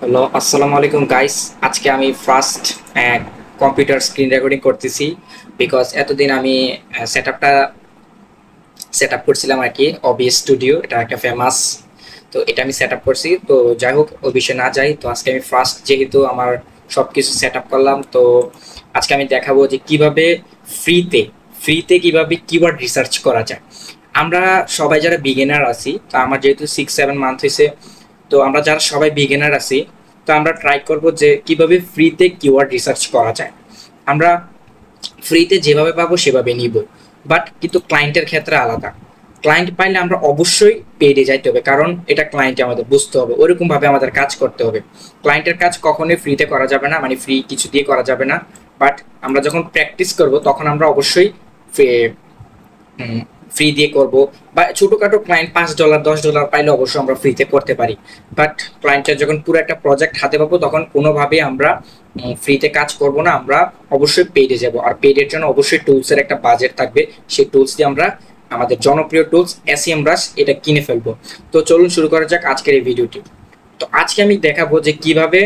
Hello, আসসালামু আলাইকুম guys. আজকে আমি ফার্স্ট কম্পিউটার স্ক্রিন রেকর্ডিং করতেছি। বিকজ এতদিন আমি সেট আপ করছিলাম আর কি। OBS স্টুডিও এটা একটা ফেমাস, তো এটা আমি সেট আপ করছি। তো যাই হোক, ওই বিষয়ে না যাই, তো আজকে আমি ফার্স্ট যেহেতু আমার সব কিছু সেট আপ করলাম, তো আজকে আমি দেখাবো যে কিভাবে ফ্রিতে ফ্রিতে কিভাবে কিওয়ার্ড রিসার্চ করা যায়। আমরা সবাই যারা বিগিনার আছি, তো আমার যেহেতু 6-7 মান্থ হয়েছে, তো আমরা যারা সবাই বিগিনার আছি, তো আমরা ট্রাই করব যে কিভাবে ফ্রিতে কিওয়ার্ড রিসার্চ করা যায়। আমরা ফ্রিতে যেভাবে পাবো সেভাবে নিব, বাট কিন্তু ক্লায়েন্টের ক্ষেত্রে আলাদা। ক্লায়েন্ট পাইলে আমরা অবশ্যই পেডে যাইতে হবে, কারণ এটা ক্লায়েন্টে আমাদের বুঝতে হবে, ওরকম ভাবে আমাদের কাজ করতে হবে। ক্লায়েন্টের কাজ কখনোই ফ্রিতে করা যাবে না, মানে ফ্রি কিছু দিয়ে করা যাবে না। বাট আমরা যখন প্র্যাকটিস করব তখন আমরা অবশ্যই ফ্রি দিয়ে করব। বা ছোটোখাটো ক্লায়েন্ট $5 $10 পাইলে অবশ্যই আমরা ফ্রিতে করতে পারি। বাট ক্লায়েন্টের যখন পুরো একটা প্রজেক্ট হাতে পাবো তখন কোনোভাবেই আমরা ফ্রিতে কাজ করব না, আমরা অবশ্যই পেইডে যাব। আর পেইডের জন্য অবশ্যই টুলসের একটা বাজেট থাকবে, সেই টুলস দিয়ে আমরা আমাদের জনপ্রিয় টুলস SEMrush এটা কিনে ফেলবো। তো চলুন শুরু করা যাক আজকের এই ভিডিওটি। তো আজকে আমি দেখাবো যে কিভাবে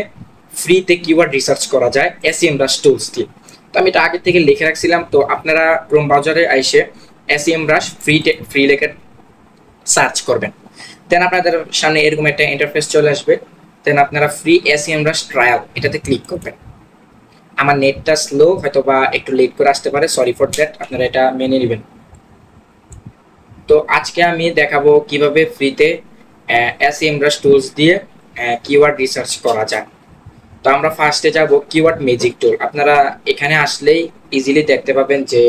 ফ্রিতে কিওয়ার্ড রিসার্চ করা যায় SEMrush টুলস দিয়ে। তো আমি এটা আগে থেকে লিখে রাখছিলাম, তো আপনারা ক্রোম ব্রাউজারে আইসে SEMrush ফ্রি লেখে সার্চ করবেন। দেন আপনাদের সামনে এরকম একটা ইন্টারফেস চলে আসবে। দেন আপনারা ফ্রি SEMrush ট্রায়াল এটাতে ক্লিক করবেন। আমার নেটটা স্লো, হয়তো বা একটু লেট করে আসতে পারে, সরি ফর দ্যাট, আপনারা এটা মেনে নেবেন। তো আজকে আমি দেখাবো কিভাবে ফ্রিতে SEMrush টুলস দিয়ে কিওয়ার্ড রিসার্চ করা যায়। তো আমরা ফার্স্টে যাব কিওয়ার্ড ম্যাজিক টুল। আপনারা এখানে আসলেই ইজিলি দেখতে পাবেন যে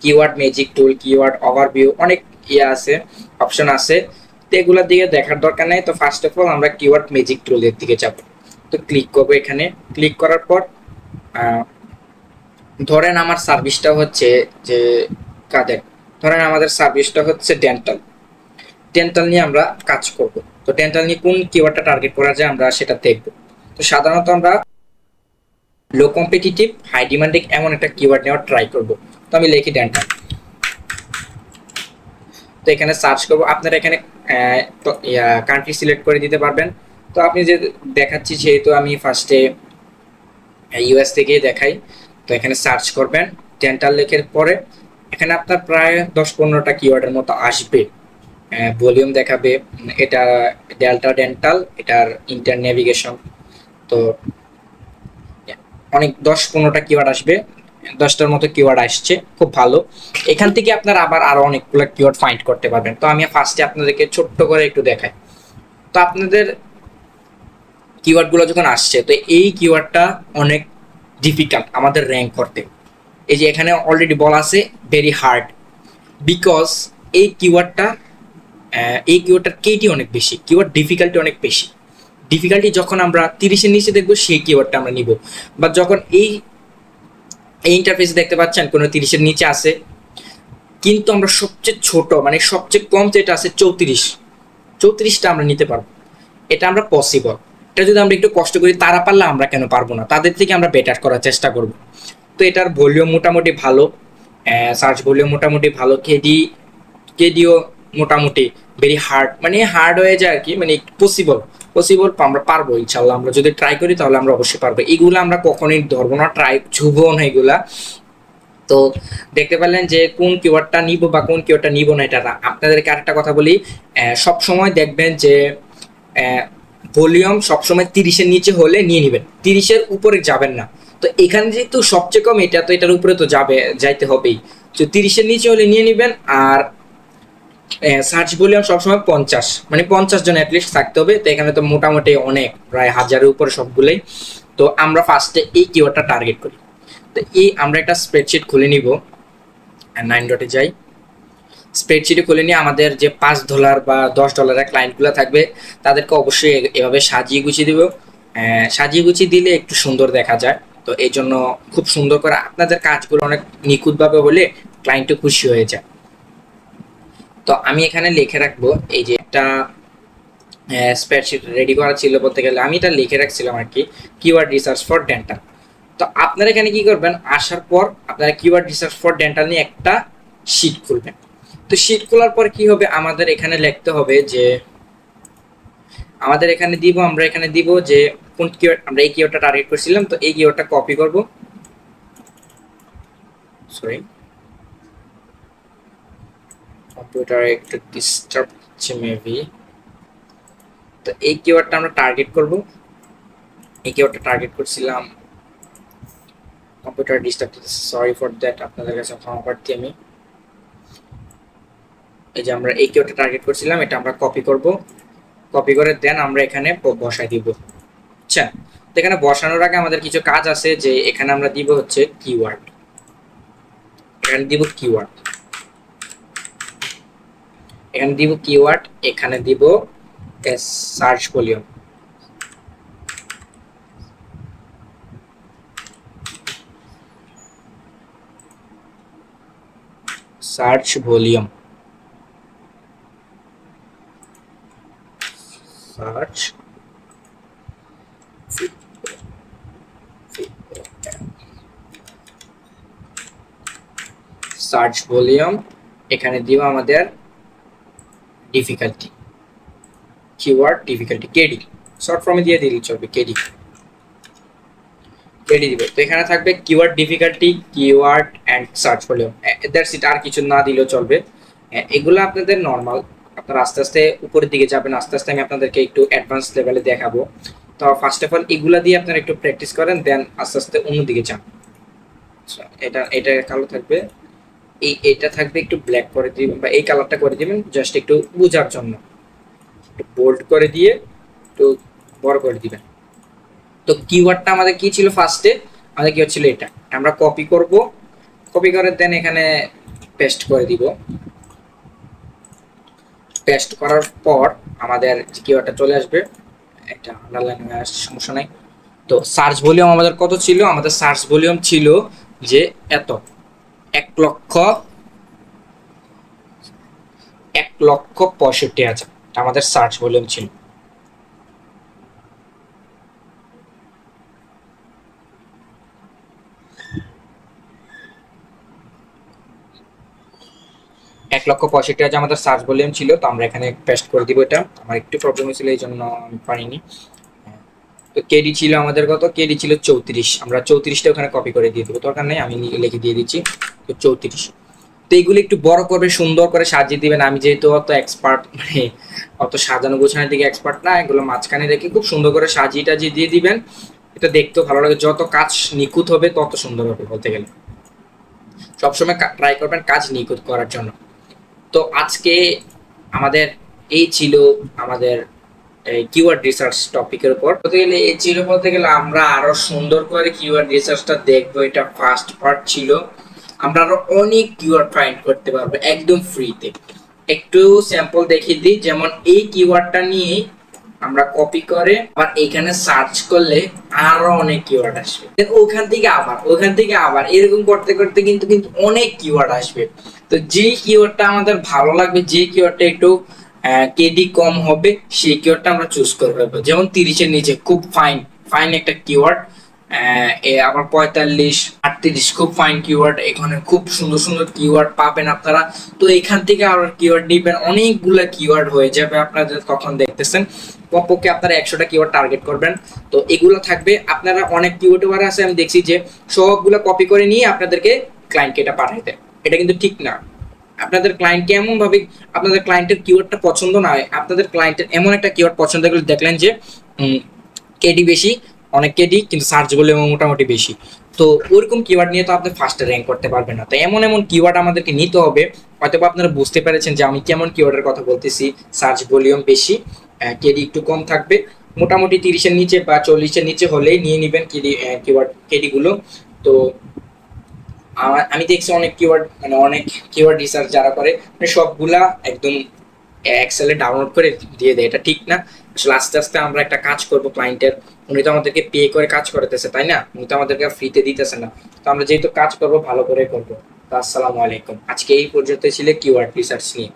কিওয়ার্ড ম্যাজিক টুল, কিওয়ার্ড ওভারভিউ, অনেক আছে, অপশন আছে। তো এগুলোর দিকে দেখার দরকার নেই। তো ফার্স্ট অফ অল আমরা কিওয়ার্ড ম্যাজিক টুলের দিকে যাব। তো ক্লিক করবো এখানে। ক্লিক করার পর ধরেন আমার সার্ভিসটা হচ্ছে যে কাদের, ধরেন আমাদের সার্ভিসটা হচ্ছে ডেন্টাল। ডেন্টাল নিয়ে আমরা কাজ করব। তো ডেন্টাল নিয়ে কোন কিওয়ার্ডটা টার্গেট করা যায় আমরা সেটা দেখব। তো সাধারণত আমরা লো কম্পিটিটিভ হাই ডিমান্ডিং এমন একটা কিওয়ার্ড নেওয়ার ট্রাই করব। তো আমি লিখি ডেন্টাল। তো এখানে সার্চ করব। আপনারা এখানে কান্ট্রি সিলেক্ট করে দিতে পারবেন। তো আপনি যে দেখাচ্ছি যেহেতু আমি ফার্স্টে US থেকে দেখাই, তো এখানে সার্চ করবেন ডেন্টাল লেখার পরে এখানে আপনার প্রায় 10-15টা কিওয়ার্ডের মতো আসবে। ভলিউম দেখাবে, এটা ডেল্টা ডেন্টাল, এটার ইন্টার নেভিগেশন। তো অনেক 10-15টা কিওয়ার্ড আসবে, 10টার মতো কিওয়ার্ড আসছে, খুব ভালো। এখান থেকে আপনারা আবার আরো অনেকগুলো কিওয়ার্ড ফাইন্ড করতে পারবেন। তো আমি ফার্স্টে আপনাদেরকে ছোট্ট করে একটু দেখাই। তো আপনাদের কিওয়ার্ডগুলো যখন আসছে, তো এই কিওয়ার্ডটা অনেক ডিফিকাল্ট আমাদের র্যাঙ্ক করতে। এই যে এখানে অলরেডি বলা আছে ভেরি হার্ড, বিকজ এই কিওয়ার্ডটা এই কিওয়ার্ডটার কেটি অনেক বেশি, কিওয়ার্ড ডিফিকাল্টি অনেক বেশি। ডিফিকাল্টি যখন আমরা 30-এর নিচে দেখবো সেই কিওয়ার্ডটা আমরা নিব। বা যখন এই ইন্টারফেসে দেখতে পাচ্ছেন কোনো 30-এর নিচে আছে, কিন্তু আমরা সবচেয়ে ছোট মানে সবচেয়ে কম যেটা আছে 34টা আমরা নিতে পারবো। এটা আমরা পসিবল। এটা যদি আমরা একটু কষ্ট করি, তারা পারলে আমরা কেন পারবো না, তাদের থেকে আমরা বেটার করার চেষ্টা করব। তো এটার ভলিউম মোটামুটি ভালো, সার্চ ভলিউম মোটামুটি ভালো, কেডিও মোটামুটি। ভেরি হার্ড মানে হার্ড হয়ে যায় আর কি, মানে পসিবল পসিবল আমরা পারবো ইনশাল্লাহ। আমরা যদি ট্রাই করি তাহলে আমরা অবশ্যই পারবো। এগুলো আমরা কখনোই ধরবো না, ট্রাই ছুবো না এগুলা। তো দেখতে পেলেন যে কোন কিওয়ার্ডটা নিব বা কোন কিওয়ার্ডটা নিব না, এটা না। আপনাদেরকে আরেকটা কথা বলি, সব সময় দেখবেন যে ভলিউম সবসময় 30-এর নিচে হলে নিয়ে নেবেন, 30-এর উপরে যাবেন না। তো এখানে যেহেতু সবচেয়ে কম এটা, তো এটার উপরে তো যাইতে হবেই। তো 30-এর নিচে হলে নিয়ে নেবেন। আর সার্চ ভলিউম সবসময় 50, মানে 50 জন অ্যাটলিস্ট থাকতে হবে। তো এখানে তো মোটামুটি অনেক, প্রায় 1000-এর উপরে সবগুলোই। তো আমরা ফার্স্টে এই কিওয়ার্ডটা টার্গেট করি। তো এই আমরা একটা স্প্রেডশিট খুলে নিব, 9 ডটে যাই। স্প্রেডশিটে খুলে নিয়ে আমাদের যে $5 বা $10 ক্লায়েন্টগুলো থাকবে তাদেরকে অবশ্যই এভাবে সাজিয়ে গুছিয়ে দিব। সাজিয়ে গুছিয়ে দিলে একটু সুন্দর দেখা যায়। তো এই জন্য খুব সুন্দর করে আপনাদের কাজগুলো অনেক নিখুঁতভাবে হলে ক্লায়েন্টও খুশি হয়ে যায়। তো আমি এখানে লিখে রাখবো, এই যে একটা স্প্রেডশিট রেডি করা ছিল বলতে গেলে, আমি এটা লিখে রাখছিলাম আর কি, কিওয়ার্ড রিসার্চ ফর ডেন্টাল। তো আপনারা এখানে কি করবেন, আসার পর আপনারা কিওয়ার্ড রিসার্চ ফর ডেন্টাল নিয়ে একটা শিট খুলবেন। তো শিট খোলার পর কি হবে, আমাদের এখানে লিখতে হবে যে আমাদের এখানে দিব, আমরা এখানে দিব যে কোন কিওয়ার্ড, আমরা এই কিওয়ার্ডটা টার্গেট করছিলাম, তো এই কিওয়ার্ডটা কপি করব। সরি, কম্পিউটার একটু ডিস্টার্ব হচ্ছে মেবি। তো এই কিওয়ার্ডটা আমরা টার্গেট করব, এই কিওয়ার্ডটা টার্গেট করছিলাম। কম্পিউটার ডিস্টার্ব হচ্ছে, সরি ফর দ্যাট, আপনাদের কাছে ক্ষমা প্রার্থী আমি। এই যে আমরা এই কিওয়ার্ডটা টার্গেট করছিলাম, এটা আমরা কপি করব, কপি করে দেন আমরা এখানে বসাই দিব। আচ্ছা, তো এখানে বসানোর আগে আমাদের কিছু কাজ আছে, যে এখানে আমরা দিব হচ্ছে কিওয়ার্ড, এখানে দিব কিওয়ার্ড, এখানে দিব কিওয়ার্ড, এখানে দিব search volume, search volume, search search volume, এখানে দিব আমাদের difficulty, keyword difficulty, KD, short ফর্মে দিয়ে দিলে চলবে, কেডি, কেডি দিব। তো এখানে থাকবে keyword difficulty, keyword and search volume, that's it, আর কিছু না দিলেও চলবে। এগুলো আপনাদের নরমাল, আপনারা আস্তে আস্তে উপরের দিকে যাবেন, আস্তে আস্তে আমি আপনাদেরকে একটু অ্যাডভান্স লেভেলে দেখাবো। তো ফার্স্ট অফ অল এগুলা দিয়ে আপনারা একটু প্র্যাকটিস করেন, দেন আস্তে আস্তে অন্যদিকে যান। আচ্ছা, এটা এটা কালো থাকবে, এটা থাকবে একটু ব্ল্যাক করে দিবেন, বা এই কালারটা করে দিবেন জাস্ট একটু বোঝার জন্য, একটু বোল্ড করে দিয়ে একটু বড় করে দিবেন। তো কিওয়ার্ডটা আমাদের কি ছিল ফার্স্টে, আমাদের কি হচ্ছিল এটা, আমরা কপি করব, কপি করে দেন এখানে পেস্ট করে দিব। পেস্ট করার পর আমাদের কিওয়ার্ডটা চলে আসবে, এটা আন্ডারলাইন হয়ে আসছে, সমস্যা নাই। তো সার্চ ভলিউম আমাদের কত ছিল, আমাদের সার্চ ভলিউম ছিল যে এত 1,65,000 আমাদের সার্চ ভলিউম ছিল। এক লক্ষ 65,000 আমাদের সার্চ ভলিউম ছিল। তো আমরা এখানে পেস্ট করে দিব, এটা আমার একটু প্রবলেম হয়েছিল এই জন্য আমি পারিনি। তো কেডি ছিল আমাদের কত, কেডি ছিল 34, আমরা 34টা ওখানে কপি করে দিয়ে দেবো, দরকার নেই আমি লিখে দিয়ে দিচ্ছি, তো 34। তো এইগুলো একটু বড় করবে, সুন্দর করে সাজিয়ে দিবেন। আমি যেহেতু অত এক্সপার্ট, মানে অত সাজানো গোছানোর দিকে এক্সপার্ট না, এগুলো মাঝখানে রেখে খুব সুন্দর করে সাজিয়ে টাজিয়ে দিয়ে দিবেন, এটা দেখতেও ভালো লাগে। যত কাজ নিখুঁত হবে তত সুন্দর হবে বলতে গেলে, সবসময় ট্রাই করবেন কাজ নিখুঁত করার জন্য। তো আজকে আমাদের এই ছিল আমাদের কিওয়ার্ড রিসার্চ টপিকের উপর। বলতে গেলে এই ছিল, বলতে গেলে আমরা আরো সুন্দর করে কিওয়ার্ড রিসার্চটা দেখবো, এটা ফার্স্ট পার্ট ছিল। আমরা আরো অনেক কিওয়ার্ড ফাইন্ড করতে পারবো একদম ফ্রিতে। একটু স্যাম্পল দেখিয়ে দিই, যেমন এই কিওয়ার্ডটা নিয়ে আমরা কপি করে আবার এইখানে সার্চ করলে আরো অনেক কিওয়ার্ড আসবে, ওখান থেকে আবার এরকম করতে করতে কিন্তু কিন্তু অনেক কিওয়ার্ড আসবে। তো যে কিওয়ার্ডটা আমাদের ভালো লাগবে, যে কিওয়ার্ডটা একটু কেডি কম হবে, সেই কিওয়ার্ডটা আমরা চুজ করে ফেলবো। যেমন 30-এর নিচে খুব ফাইন, ফাইন একটা কিওয়ার্ড, আবার 45, 38 খুব ফাইন কিওয়ার্ড, এখানে খুব সুন্দর সুন্দর কিওয়ার্ড পাবেন আপনারা। তো এখান থেকে আবার কিওয়ার্ড নিবেন, অনেকগুলা কিওয়ার্ড হয়ে যাবে আপনাদের, তখন দেখতেছেন কমপক্ষে আপনারা 100টা কিওয়ার্ড টার্গেট করবেন। তো এগুলো থাকবে, আপনারা অনেক কিওয়ার্ড ওয়ার আছে আমি দেখছি যে সবগুলো কপি করে নিয়ে আপনাদেরকে ক্লায়েন্টকে এটা পাঠাইতে, এটা কিন্তু ঠিক না। আপনাদের ক্লায়েন্টকে এমন ভাবে, আপনাদের ক্লায়েন্টের কিওয়ার্ডটা পছন্দ না হয়, আপনাদের ক্লায়েন্টের এমন একটা কিওয়ার্ড পছন্দ করে দেখলেন যে কেডি বেশি, অনেক কেডি কিন্তু সার্চ বলে মোটামুটি বেশি, তো ওরকম কিওয়ার্ড নিয়ে তো আপনি ফার্স্টে র্যাঙ্ক করতে পারবেন না। তো এমন এমন কিওয়ার্ড আমাদেরকে নিতে হবে, হয়তো আপনারা বুঝতে পেরেছেন যে আমি কেমন কিওয়ার্ডের কথা বলতেছি। সার্চ ভলিউম বেশি, কেডি একটু কম থাকবে, মোটামুটি 30-এর নিচে বা 40-এর নিচে হলেই নিয়ে নেবেন কেডি, কিওয়ার্ড কেডিগুলো। তো আমি দেখছি অনেক কিওয়ার্ড, মানে অনেক কিওয়ার্ড রিসার্চ যারা করে, মানে সবগুলা একদম এক্সেলে ডাউনলোড করে দিয়ে দেয়, এটা ঠিক না। আসলে আস্তে আস্তে আমরা একটা কাজ করব ক্লায়েন্টের, উনি তো আমাদেরকে পে করে কাজ করতেছে তাই না, উনি তো আমাদেরকে ফ্রিতে দিতেছে না। তো আমরা যেহেতু কাজ করব ভালো করে করব। তো আসসালামু আলাইকুম, আজকে এই পর্যন্ত ছিল কিওয়ার্ড রিসার্চ নিয়ে।